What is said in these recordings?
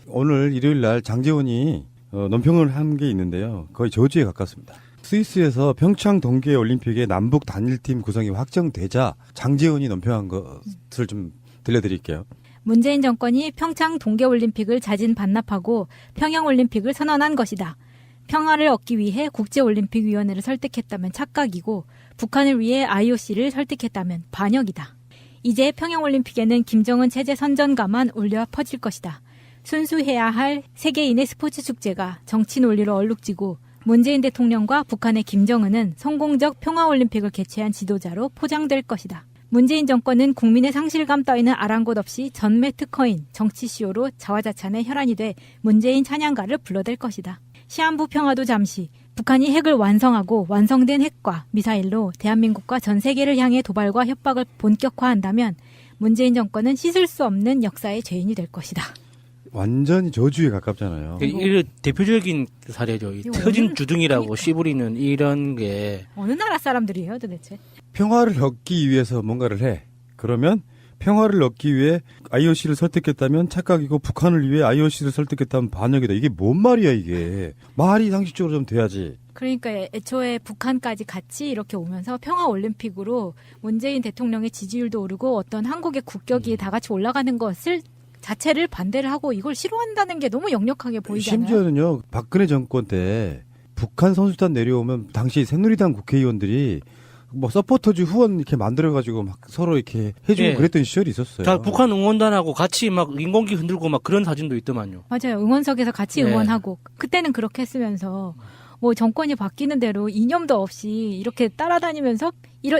오늘 일요일 날 장제원이 논평을 한 게 있는데요. 거의 저주에 가깝습니다. 스위스에서 평창 동계올림픽의 남북 단일팀 구성이 확정되자 장제원이 논평한 것을 좀 들려드릴게요. 문재인 정권이 평창 동계올림픽을 자진 반납하고 평양올림픽을 선언한 것이다. 평화를 얻기 위해 국제올림픽위원회를 설득했다면 착각이고 북한을 위해 IOC를 설득했다면 반역이다. 이제 평양올림픽에는 김정은 체제 선전가만 울려 퍼질 것이다. 순수해야 할 세계인의 스포츠 축제가 정치 논리로 얼룩지고 문재인 대통령과 북한의 김정은은 성공적 평화올림픽을 개최한 지도자로 포장될 것이다. 문재인 정권은 국민의 상실감 따위는 아랑곳 없이 전매 특허인 정치시효로 자화자찬의 혈안이 돼 문재인 찬양가를 불러댈 것이다. 시한부 평화도 잠시, 북한이 핵을 완성하고 완성된 핵과 미사일로 대한민국과 전 세계를 향해 도발과 협박을 본격화한다면 문재인 정권은 씻을 수 없는 역사의 죄인이 될 것이다. 완전히 저주에 가깝잖아요. 이게 대표적인 사례죠. 이 터진 주둥이라고 씨부리는 이런 게. 어느 나라 사람들이에요 도대체? 평화를 얻기 위해서 뭔가를 해. 그러면 평화를 얻기 위해 IOC를 설득했다면 착각이고 북한을 위해 IOC를 설득했다면 반역이다. 이게 뭔 말이야 이게. 말이 상식적으로 좀 돼야지. 그러니까 애초에 북한까지 같이 이렇게 오면서 평화올림픽으로 문재인 대통령의 지지율도 오르고 어떤 한국의 국격이 다 같이 올라가는 것을 자체를 반대를 하고 이걸 싫어한다는 게 너무 역력하게 보이잖아요. 심지어는요. 박근혜 정권 때 북한 선수단 내려오면 당시 새누리당 국회의원들이 뭐 서포터즈 후원 이렇게 만들어가지고 막 서로 이렇게 해주고 예. 그랬던 시절이 있었어요. 자, 북한 응원단하고 같이 막 인공기 흔들고 막 그런 사진도 있더만요. 맞아요. 응원석에서 같이 네. 응원하고 그때는 그렇게 했으면서 뭐 정권이 바뀌는 대로 이념도 없이 이렇게 따라다니면서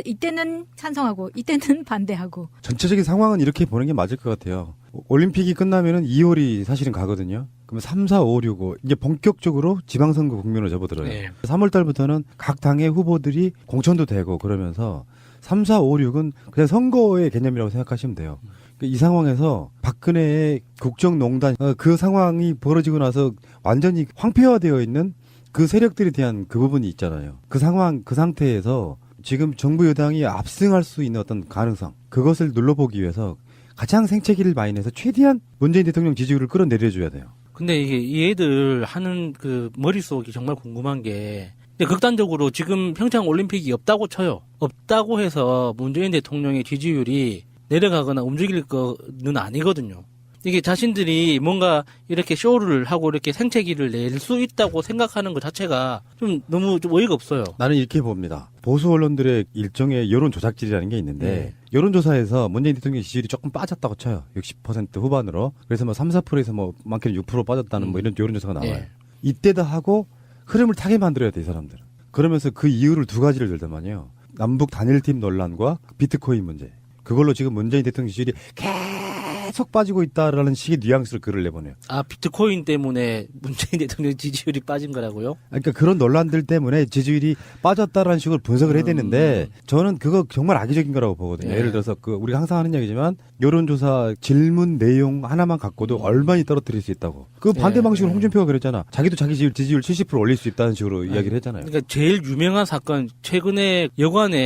이때는 찬성하고 이때는 반대하고. 전체적인 상황은 이렇게 보는 게 맞을 것 같아요. 올림픽이 끝나면은 2월이 사실은 가거든요. 그러면 3, 4, 5, 6, 5 이제 본격적으로 지방선거 국면으로 접어들어요. 네. 3월 달부터는 각 당의 후보들이 공천도 되고 그러면서 3, 4, 5, 6은 그냥 선거의 개념이라고 생각하시면 돼요. 이 상황에서 박근혜의 국정농단 그 상황이 벌어지고 나서 완전히 황폐화되어 있는 그 세력들에 대한 그 부분이 있잖아요. 그 상황, 그 상태에서 지금 정부 여당이 압승할 수 있는 어떤 가능성 그것을 눌러보기 위해서 가장 생채기를 많이 내서 최대한 문재인 대통령 지지율을 끌어내려줘야 돼요. 근데 이게 얘들 하는 그 머릿속이 정말 궁금한 게 근데 극단적으로 지금 평창 올림픽이 없다고 쳐요. 없다고 해서 문재인 대통령의 지지율이 내려가거나 움직일 거는 아니거든요. 이게 자신들이 뭔가 이렇게 쇼를 하고 이렇게 생채기를 낼 수 있다고 생각하는 것 자체가 좀 너무 좀 어이가 없어요. 나는 이렇게 봅니다. 보수 언론들의 일종의 여론 조작질이라는 게 있는데 네. 여론조사에서 문재인 대통령 지지율이 조금 빠졌다고 쳐요. 60% 후반으로. 그래서 뭐 3, 4%에서 뭐 많게는 6% 빠졌다는 뭐 이런 여론조사가 나와요. 네. 이때다 하고 흐름을 타게 만들어야 돼, 이 사람들은. 그러면서 그 이유를 두 가지를 들더만요. 남북 단일팀 논란과 비트코인 문제. 그걸로 지금 문재인 대통령 지지율이 계속 빠지고 있다라는 식의 뉘앙스를 글을 내보내요. 아, 비트코인 때문에 문재인 대통령 지지율이 빠진 거라고요? 그러니까 그런 논란들 때문에 지지율이 빠졌다라는 식으로 분석을 해야 되는데 저는 그거 정말 악의적인 거라고 보거든요. 네. 예를 들어서 우리가 항상 하는 얘기지만 여론조사 질문 내용 하나만 갖고도 얼마나 떨어뜨릴 수 있다고. 그 반대 네. 방식으로 홍준표가 그랬잖아. 자기도 자기 지지율 70% 올릴 수 있다는 식으로 이야기를 했잖아요. 그러니까 제일 유명한 사건 최근에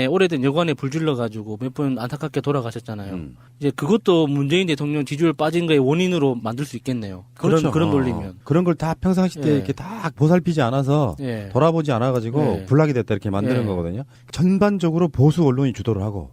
오래된 여관에 불 질러가지고 몇 분 안타깝게 돌아가셨잖아요. 이제 그것도 문재인 대통령 지지율 빠진 거의 원인으로 만들 수 있겠네요. 그렇죠. 그런 논리면. 그런 걸 다 평상시 때 예. 이렇게 다 보살피지 않아서 예. 돌아보지 않아가지고 예. 불락이 됐다 이렇게 만드는 예. 거거든요. 전반적으로 보수 언론이 주도를 하고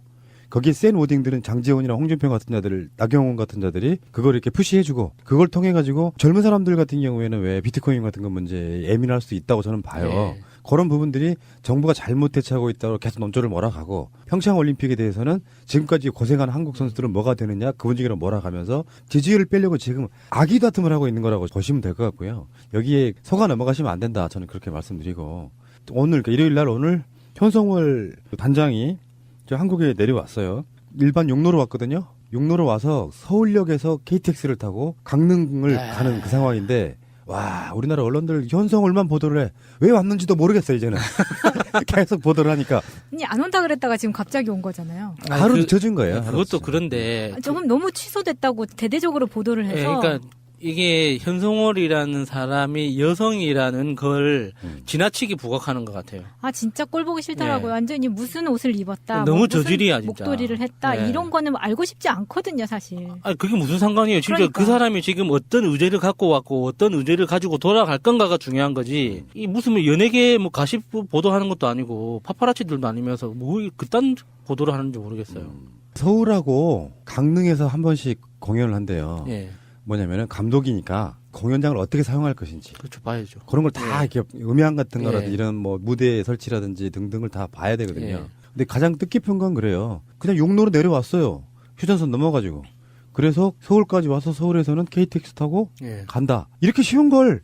거기에 센 워딩들은 장제원이나 홍준표 같은 자들, 나경원 같은 자들이 그걸 이렇게 푸시해주고 그걸 통해 가지고 젊은 사람들 같은 경우에는 왜 비트코인 같은 거 문제에 예민할 수 있다고 저는 봐요. 예. 그런 부분들이 정부가 잘못 대처하고 있다고 계속 논조를 몰아가고 평창 올림픽에 대해서는 지금까지 고생한 한국 선수들은 뭐가 되느냐 그 분위기로 몰아가면서 지지율을 빼려고 지금 악의 다툼을 하고 있는 거라고 보시면 될 것 같고요. 여기에 속아 넘어가시면 안 된다. 저는 그렇게 말씀드리고 오늘 그러니까 일요일 날 오늘 현성월 단장이 저 한국에 내려왔어요. 일반 용로로 왔거든요. 용로로 와서 서울역에서 KTX를 타고 강릉을 가는 그 상황인데 와 우리나라 언론들 현성월만 보도를 해. 왜 왔는지도 모르겠어요 이제는. 계속 보도를 하니까. 아니 안 온다 그랬다가 지금 갑자기 온 거잖아요. 하루 젖은 거예요. 하루 그것도 젖은. 그런데 조금 너무 취소됐다고 대대적으로 보도를 예, 해서 그러니까 이게 현송월이라는 사람이 여성이라는 걸 지나치게 부각하는 것 같아요. 아 진짜 꼴 보기 싫더라고요. 네. 완전히 무슨 옷을 입었다. 너무 무슨 저질이야, 진짜. 목도리를 했다. 네. 이런 거는 알고 싶지 않거든요, 사실. 아니 그게 무슨 상관이에요. 진짜 그러니까. 그 사람이 지금 어떤 의제를 갖고 왔고 어떤 의제를 가지고 돌아갈 건가가 중요한 거지. 이 무슨 연예계 뭐 가십 보도하는 것도 아니고 파파라치들도 아니면서 뭐 그딴 보도를 하는지 모르겠어요. 서울하고 강릉에서 한 번씩 공연을 한대요. 예, 뭐냐면은 감독이니까 공연장을 어떻게 사용할 것인지 그렇죠. 봐야죠. 그런 걸 다 이렇게 음향 같은 예. 거라든지 이런 뭐 무대 설치라든지 등등을 다 봐야 되거든요. 예. 근데 가장 뜻깊은 건 그래요. 그냥 용로로 내려왔어요. 휴전선 넘어가지고. 그래서 서울까지 와서 서울에서는 KTX 타고 예. 간다. 이렇게 쉬운 걸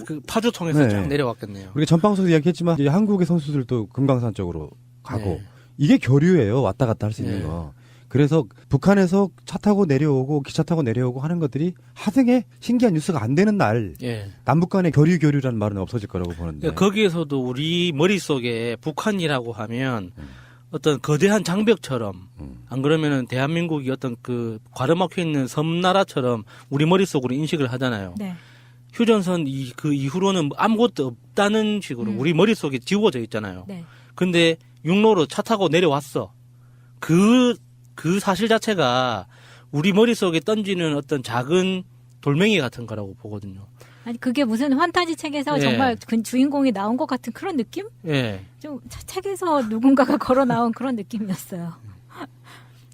그 파주 통해서 네. 쫙 내려왔겠네요. 우리가 전방송에서 이야기했지만 이제 한국의 선수들도 금강산 쪽으로 가고 네. 이게 교류예요. 왔다 갔다 할 수 있는 네. 거. 그래서 북한에서 차 타고 내려오고 기차 타고 내려오고 하는 것들이 하등의 신기한 뉴스가 안 되는 날 예. 남북 간의 교류라는 말은 없어질 거라고 보는데. 그러니까 거기에서도 우리 머릿속에 북한이라고 하면 어떤 거대한 장벽처럼 안 그러면은 대한민국이 어떤 그 과르막혀 있는 섬나라처럼 우리 머릿속으로 인식을 하잖아요. 네. 휴전선 그 이후로는 아무것도 없다는 식으로 우리 머릿속에 지워져 있잖아요. 네. 근데 육로로 차 타고 내려왔어. 그 사실 자체가 우리 머릿속에 던지는 어떤 작은 돌멩이 같은 거라고 보거든요. 아니 그게 무슨 환타지 책에서 예. 정말 그 주인공이 나온 것 같은 그런 느낌? 예. 좀 책에서 누군가가 걸어 나온 그런 느낌이었어요.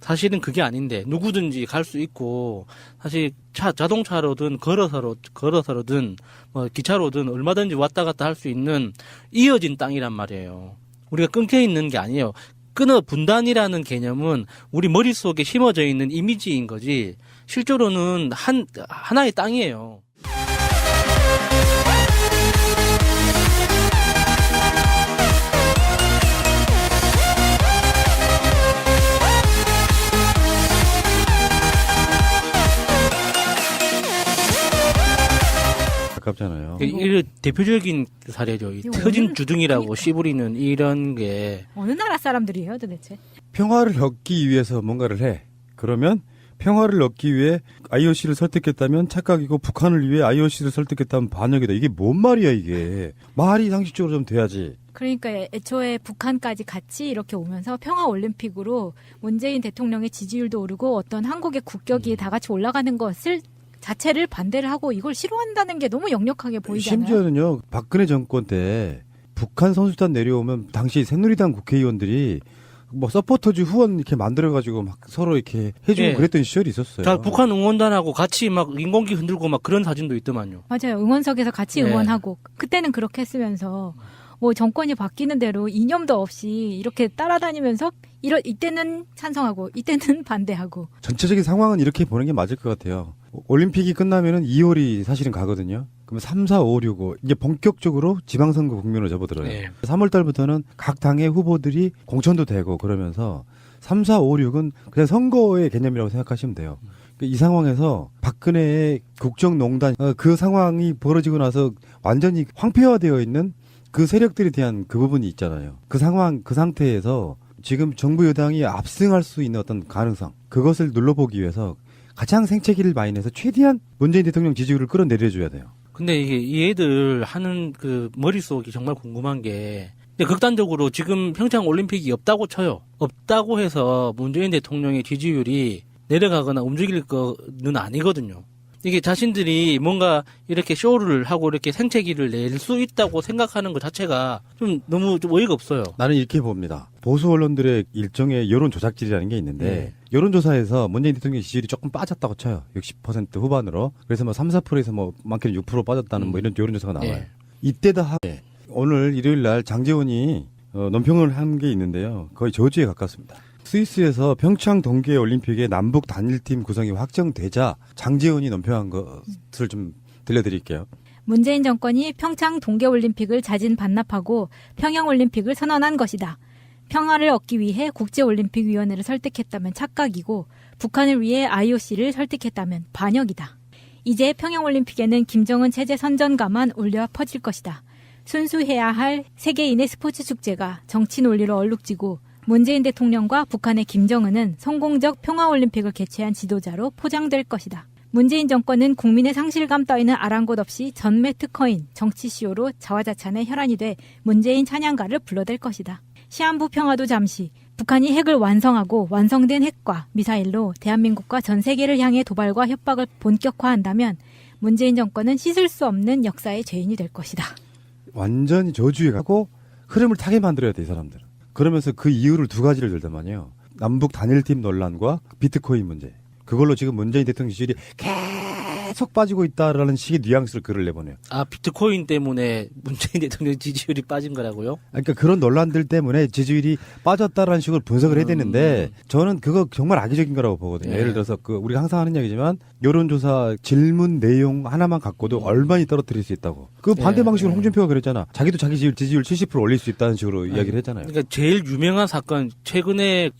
사실은 그게 아닌데 누구든지 갈 수 있고 사실 자동차로든 걸어서로든 뭐 기차로든 얼마든지 왔다 갔다 할 수 있는 이어진 땅이란 말이에요. 우리가 끊겨 있는 게 아니에요. 끊어 분단이라는 개념은 우리 머릿속에 심어져 있는 이미지인 거지 실제로는 하나의 땅이에요. 가깝잖아요. 이 대표적인 사례죠. 이 이거 터진 오늘- 주둥이라고 그러니까. 씨부리는 이런 게 어느 나라 사람들이에요, 도대체? 평화를 얻기 위해서 뭔가를 해. 그러면 평화를 얻기 위해 IOC를 설득했다면 착각이고 북한을 위해 IOC를 설득했다면 반역이다. 이게 뭔 말이야 이게. 말이 상식적으로 좀 돼야지. 그러니까 애초에 북한까지 같이 이렇게 오면서 평화올림픽으로 문재인 대통령의 지지율도 오르고 어떤 한국의 국격이 다 같이 올라가는 것을 자체를 반대를 하고 이걸 싫어한다는 게 너무 역력하게 보이잖아요. 심지어는요. 박근혜 정권 때 북한 선수단 내려오면 당시 새누리당 국회의원들이 뭐 서포터즈 후원 이렇게 만들어가지고 막 서로 이렇게 해주고 예. 그랬던 시절이 있었어요. 자, 북한 응원단하고 같이 막 인공기 흔들고 막 그런 사진도 있더만요. 맞아요. 응원석에서 같이 네. 응원하고 그때는 그렇게 했으면서 뭐 정권이 바뀌는 대로 이념도 없이 이렇게 따라다니면서 이때는 찬성하고 이때는 반대하고 전체적인 상황은 이렇게 보는 게 맞을 것 같아요. 올림픽이 끝나면은 2월이 사실은 가거든요. 그러면 3, 4, 5, 6, 5 이제 본격적으로 지방선거 국면으로 접어들어요. 네. 3월 달부터는 각 당의 후보들이 공천도 되고 그러면서 3, 4, 5, 6은 그냥 선거의 개념이라고 생각하시면 돼요. 이 상황에서 박근혜의 국정농단 그 상황이 벌어지고 나서 완전히 황폐화되어 있는 그 세력들에 대한 그 부분이 있잖아요. 그 상황, 그 상태에서 지금 정부 여당이 압승할 수 있는 어떤 가능성 그것을 눌러보기 위해서 가장 생채기를 많이 내서 최대한 문재인 대통령 지지율을 끌어내려줘야 돼요. 근데 이게 이 애들 하는 그 머릿속이 정말 궁금한 게 근데 극단적으로 지금 평창 올림픽이 없다고 쳐요. 없다고 해서 문재인 대통령의 지지율이 내려가거나 움직일 거는 아니거든요. 이게 자신들이 뭔가 이렇게 쇼를 하고 이렇게 생채기를 낼 수 있다고 생각하는 것 자체가 좀 너무 좀 어이가 없어요. 나는 이렇게 봅니다. 보수 언론들의 일종의 여론 조작질이라는 게 있는데 네. 여론조사에서 문재인 대통령의 지지율이 조금 빠졌다고 쳐요. 60% 후반으로. 그래서 뭐 3, 4%에서 뭐 많게는 6% 빠졌다는 뭐 이런 여론조사가 나와요. 네. 이때다 오늘 일요일 날 장제원이 논평을 한 게 있는데요. 거의 저주에 가깝습니다. 스위스에서 평창 동계올림픽의 남북 단일팀 구성이 확정되자 장제원이 논평한 것을 좀 들려드릴게요. 문재인 정권이 평창 동계올림픽을 자진 반납하고 평양올림픽을 선언한 것이다. 평화를 얻기 위해 국제올림픽위원회를 설득했다면 착각이고 북한을 위해 IOC를 설득했다면 반역이다. 이제 평양올림픽에는 김정은 체제 선전가만 울려 퍼질 것이다. 순수해야 할 세계인의 스포츠 축제가 정치 논리로 얼룩지고 문재인 대통령과 북한의 김정은은 성공적 평화올림픽을 개최한 지도자로 포장될 것이다. 문재인 정권은 국민의 상실감 따위는 아랑곳 없이 전매 특허인 정치 시효로 자화자찬의 혈안이 돼 문재인 찬양가를 불러댈 것이다. 시한부 평화도 잠시 북한이 핵을 완성하고 완성된 핵과 미사일로 대한민국과 전 세계를 향해 도발과 협박을 본격화한다면 문재인 정권은 씻을 수 없는 역사의 죄인이 될 것이다. 완전히 저주해가고 흐름을 타게 만들어야 돼, 이 사람들은. 그러면서 그 이유를 두 가지를 들단 말이에요. 남북 단일팀 논란과 비트코인 문제. 그걸로 지금 문재인 대통령 지지율이 계속 빠지고 있다라는 식의 뉘앙스를 글을 내보내요. 아, 비트코인 때문에 문재인 대통령 지지율이 빠진 거라고요? 그러니까 그런 논란들 때문에 지지율이 빠졌다라는 식으로 분석을 해야 되는데 저는 그거 정말 악의적인 거라고 보거든요. 네. 예를 들어서 우리가 항상 하는 얘기지만 여론조사 질문 내용 하나만 갖고도 얼마나 떨어뜨릴 수 있다고. 그 반대 방식으로 홍준표가 그랬잖아. 자기도 자기 지지율 70% 올릴 수 있다는 식으로 이야기를 했잖아요. 그러니까 제일 유명한 사건, 최근에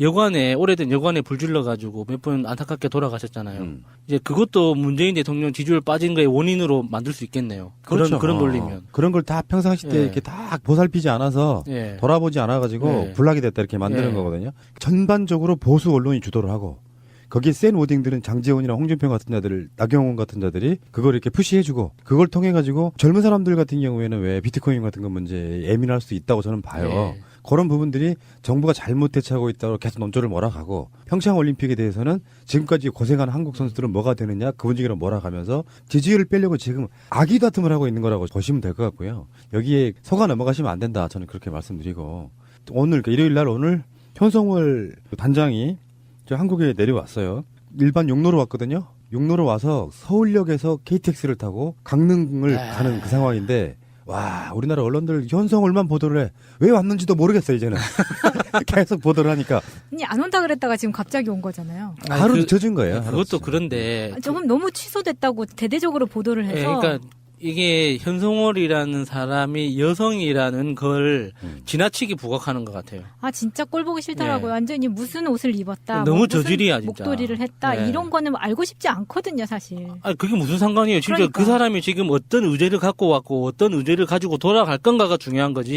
오래된 여관에 불 질러가지고 몇 분 안타깝게 돌아가셨잖아요. 이제 그것도 문재인 대통령 지지율 빠진 거의 원인으로 만들 수 있겠네요. 그렇죠. 그런 논리면. 그런 걸 다 평상시 때 예. 이렇게 다 보살피지 않아서 예. 돌아보지 않아가지고 예. 불락이 됐다 이렇게 만드는 예. 거거든요. 전반적으로 보수 언론이 주도를 하고 거기에 센 워딩들은 장제원이나 홍준표 같은 자들, 나경원 같은 자들이 그걸 이렇게 푸시해주고 그걸 통해 가지고 젊은 사람들 같은 경우에는 왜 비트코인 같은 거 문제에 예민할 수 있다고 저는 봐요. 예. 그런 부분들이 정부가 잘못 대처하고 있다고 계속 논조를 몰아가고 평창 올림픽에 대해서는 지금까지 고생한 한국 선수들은 뭐가 되느냐 그 분위기를 몰아가면서 지지율을 빼려고 지금 악의 다툼을 하고 있는 거라고 보시면 될 것 같고요. 여기에 속아 넘어가시면 안 된다. 저는 그렇게 말씀드리고 오늘 그러니까 일요일 날 오늘 현성월 단장이 저 한국에 내려왔어요. 일반 용로로 왔거든요. 용로로 와서 서울역에서 KTX를 타고 강릉을 가는 그 상황인데 와 우리나라 언론들 현성월만 보도를 해. 왜 왔는지도 모르겠어요 이제는. 계속 보도를 하니까 아니 안 온다 그랬다가 지금 갑자기 온 거잖아요. 하루 젖은 거예요. 하루 그것도 젖은. 그런데. 조금 너무 취소됐다고 대대적으로 보도를 해서 예, 그러니까 이게 현성월이라는 사람이 여성이라는 걸 지나치게 부각하는 것 같아요. 아 진짜 꼴 보기 싫더라고요. 네. 완전히 무슨 옷을 입었다. 너무 무슨 저질이야, 진짜. 목도리를 했다. 네. 이런 거는 알고 싶지 않거든요 사실. 아니, 그게 무슨 상관이에요. 진짜 그러니까. 그 사람이 지금 어떤 의제를 갖고 왔고 어떤 의제를 가지고 돌아갈 건가가 중요한 거지.